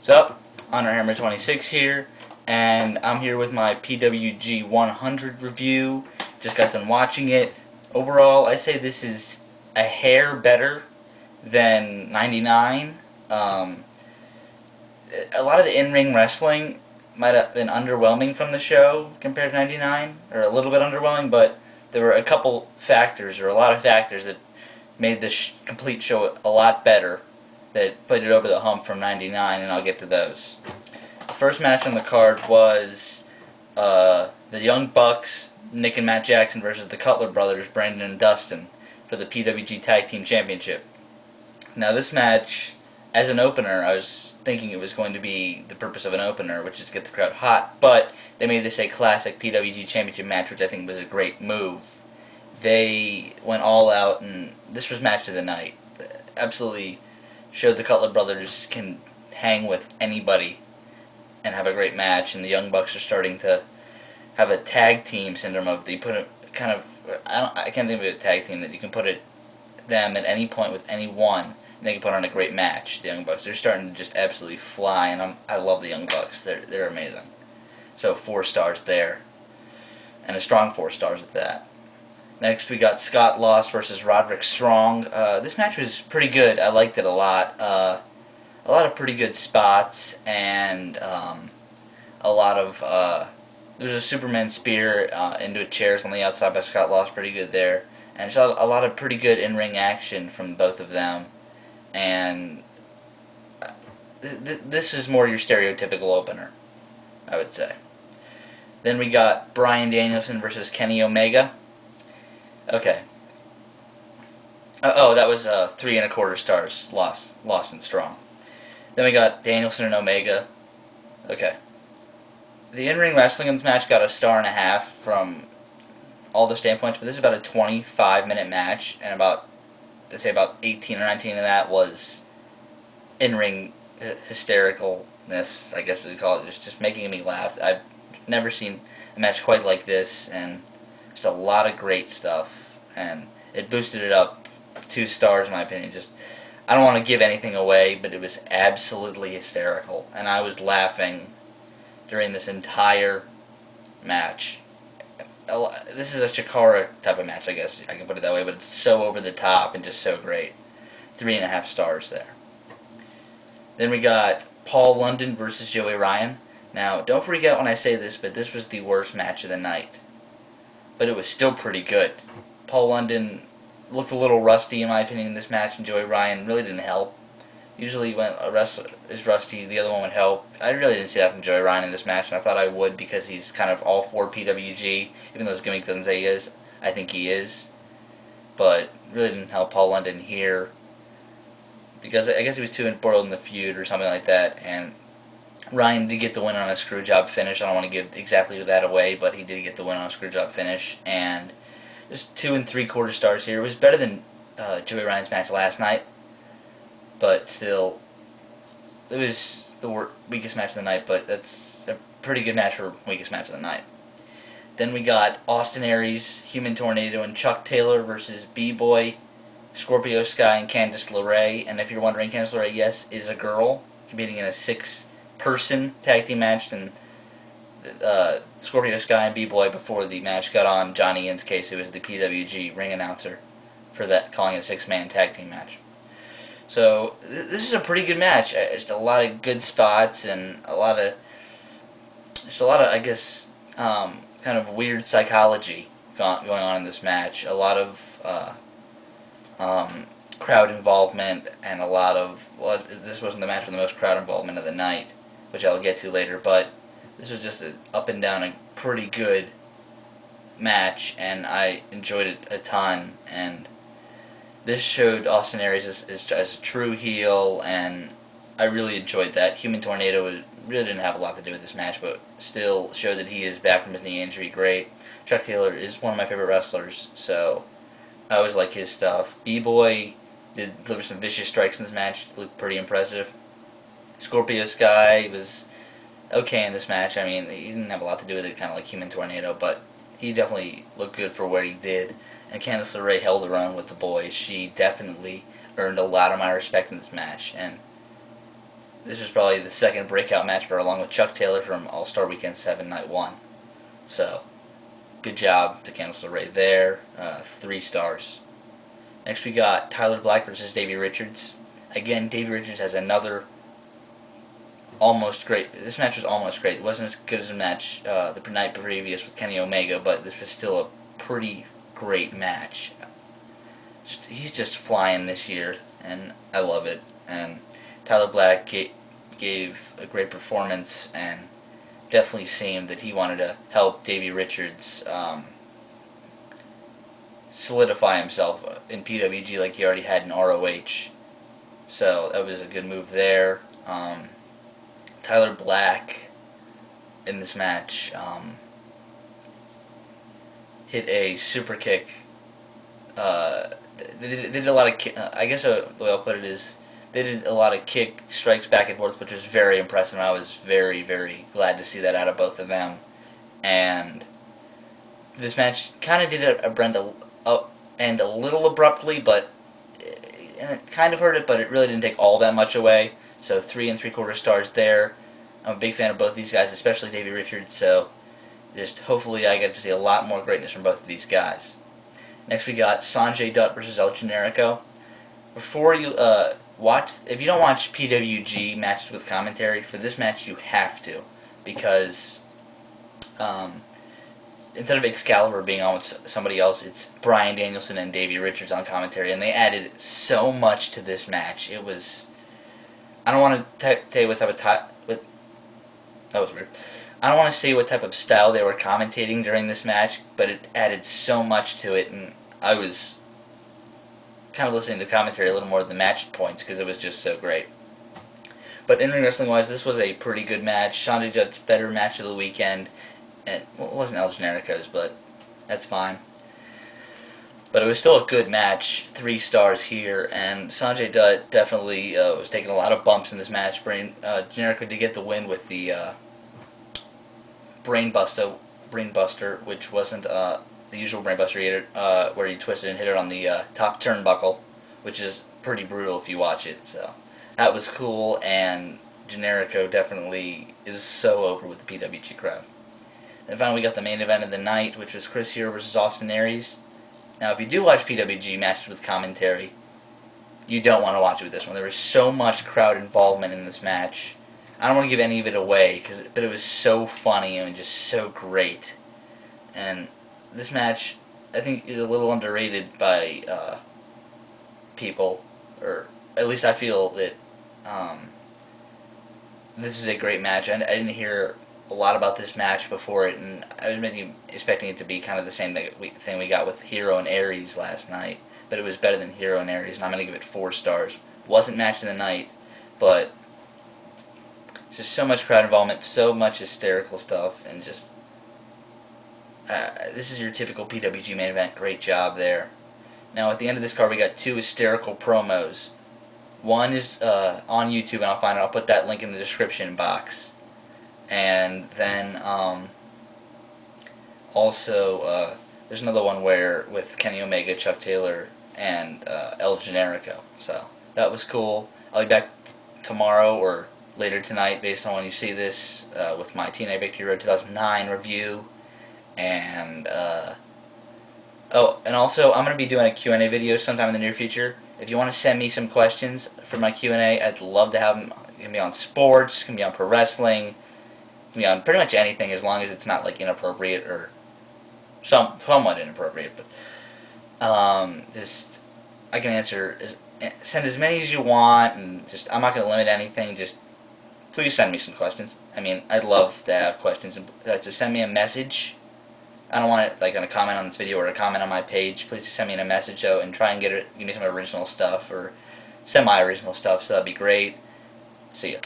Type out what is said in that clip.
What's up? Honor Hammer 26 here, and I'm here with my PWG 100 review. Just got done watching it. Overall, I say this is a hair better than 99. A lot of the in-ring wrestling might have been underwhelming from the show compared to 99, or a little bit underwhelming, but there were a couple factors, or a lot of factors, that made the complete show a lot better, that put it over the hump from 99, and I'll get to those. The first match on the card was the Young Bucks, Nick and Matt Jackson, versus the Cutler brothers, Brandon and Dustin, for the PWG Tag Team Championship. Now this match, as an opener, I was thinking it was going to be the purpose of an opener, which is to get the crowd hot, but they made this a classic PWG Championship match, which I think was a great move. They went all out, and this was match of the night. Absolutely showed the Cutler brothers can hang with anybody and have a great match, and the Young Bucks are starting to have a tag team syndrome of they put a kind of I can't think of a tag team that you can put them at any point with anyone and they can put on a great match. The Young Bucks, they're starting to just absolutely fly, and I love the Young Bucks. They're amazing. So 4 stars there, and a strong 4 stars at that. Next, we got Scott Lost versus Roderick Strong. This match was pretty good. I liked it a lot. A lot of pretty good spots, and a lot of there was a Superman spear into chairs on the outside by Scott Lost, pretty good there, and just a lot of pretty good in-ring action from both of them. And this is more your stereotypical opener, I would say. Then we got Bryan Danielson versus Kenny Omega. Okay. Oh, that was 3 1/4 stars. Lost and Strong. Then we got Danielson and Omega. Okay. The in-ring wrestling in this match got a 1.5 stars from all the standpoints, but this is about a 25-minute match, and about 18 or 19 of that was in-ring hystericalness, I guess you'd call it. It's just making me laugh. I've never seen a match quite like this, and just a lot of great stuff, and it boosted it up 2 stars in my opinion. Just, I don't want to give anything away, but it was absolutely hysterical, and I was laughing during this entire match. This is a Chikara type of match, I guess I can put it that way, but it's so over the top and just so great. 3.5 stars there. Then we got Paul London versus Joey Ryan. Now, don't freak out when I say this, but this was the worst match of the night. But it was still pretty good. Paul London looked a little rusty, in my opinion, in this match, and Joey Ryan really didn't help. Usually when a wrestler is rusty, the other one would help. I really didn't see that from Joey Ryan in this match, and I thought I would because he's kind of all for PWG, even though his gimmick doesn't say he is. I think he is. But really didn't help Paul London here, because I guess he was too embroiled in the feud or something like that, and Ryan did get the win on a screwjob finish. I don't want to give exactly that away, but he did get the win on a screwjob finish, and just 2 3/4 stars here. It was better than Joey Ryan's match last night, but still, it was the weakest match of the night, but that's a pretty good match for weakest match of the night. Then we got Austin Aries, Human Tornado, and Chuck Taylor versus B-Boy, Scorpio Sky, and Candice LeRae. And if you're wondering, Candice LeRae, yes, is a girl, competing in a 6-person tag team match, and Scorpio Sky and B-Boy, before the match, got on Johnny Inn's case, who is the PWG ring announcer, for that, calling it a 6-man tag team match. So this is a pretty good match. Just a lot of good spots, and a lot of I guess kind of weird psychology going on in this match. A lot of crowd involvement, and a lot of, well, this wasn't the match with the most crowd involvement of the night, which I'll get to later, but this was just an up and down, a pretty good match, and I enjoyed it a ton. And this showed Austin Aries as a true heel, and I really enjoyed that. Human Tornado really didn't have a lot to do with this match, but still showed that he is back from his knee injury. Great. Chuck Taylor is one of my favorite wrestlers, so I always like his stuff. B-Boy did deliver some vicious strikes in this match. Looked pretty impressive. Scorpio Sky was okay in this match. I mean, he didn't have a lot to do with it, kind of like Human Tornado, but he definitely looked good for what he did. And Candice LeRae held her own with the boys. She definitely earned a lot of my respect in this match, and this was probably the second breakout match, but along with Chuck Taylor from All-Star Weekend 7, Night 1. So, good job to Candice LeRae there. 3 stars. Next we got Tyler Black versus Davey Richards. Again, Davey Richards has another almost great. This match was almost great. It wasn't as good as the match the night previous with Kenny Omega, but this was still a pretty great match. He's just flying this year, and I love it. And Tyler Black gave a great performance, and definitely seemed that he wanted to help Davey Richards solidify himself in PWG like he already had in ROH. So that was a good move there. Tyler Black in this match hit a super kick. They did a lot of I guess the way I'll put it is they did a lot of kick strikes back and forth, which was very impressive. I was very, very glad to see that out of both of them. And this match kind of did end a little abruptly, but and it kind of hurt it, but it really didn't take all that much away. So 3 3/4 stars there. I'm a big fan of both these guys, especially Davey Richards. So just hopefully I get to see a lot more greatness from both of these guys. Next we got Sonjay Dutt versus El Generico. Before you if you don't watch PWG matches with commentary, for this match you have to, because instead of Excalibur being on with somebody else, it's Bryan, Danielson, and Davey Richards on commentary, and they added so much to this match. It was, I don't want to tell you what type of that was weird. I don't want to say what type of style they were commentating during this match, but it added so much to it, and I was kind of listening to commentary a little more than the match points because it was just so great. But in-ring wrestling-wise, this was a pretty good match. Sonjay Dutt's better match of the weekend. And, well, it wasn't El Generico's, but that's fine. But it was still a good match. 3 stars here, and Sonjay Dutt definitely was taking a lot of bumps in this match. Generico did get the win with the Brain Buster, which wasn't the usual Brain Buster he hit it, where he twisted and hit it on the top turnbuckle, which is pretty brutal if you watch it. So that was cool, and Generico definitely is so over with the PWG crowd. Then finally we got the main event of the night, which was Chris Hero versus Aries. Now, if you do watch PWG matches with commentary, you don't want to watch it with this one. There was so much crowd involvement in this match. I don't want to give any of it away, but it was so funny and just so great. And this match, I think, is a little underrated by people, or at least I feel that this is a great match. I didn't hear a lot about this match before it, and I was maybe expecting it to be kind of the same thing we got with Hero and Aries last night, but it was better than Hero and Aries, and I'm going to give it 4 stars. Wasn't match of the night, but just so much crowd involvement, so much hysterical stuff, and just this is your typical PWG main event. Great job there. Now at the end of this card we got 2 hysterical promos. One is on YouTube, and I'll put that link in the description box. And then also there's another one with Kenny Omega, Chuck Taylor, and El Generico. So that was cool. I'll be back tomorrow or later tonight, based on when you see this, with my TNA Victory Road 2009 review. And oh, and also I'm going to be doing a Q&A video sometime in the near future. If you want to send me some questions for my Q&A, I'd love to have them. It can be on sports, it can be on pro wrestling, on pretty much anything, as long as it's not like inappropriate or somewhat inappropriate. But just I can send as many as you want, and just I'm not going to limit anything. Just please send me some questions. I mean, I'd love to have questions. So send me a message. I don't want it like on a comment on this video or a comment on my page. Please just send me in a message though, and try and give me some original stuff or semi-original stuff. So that'd be great. See ya.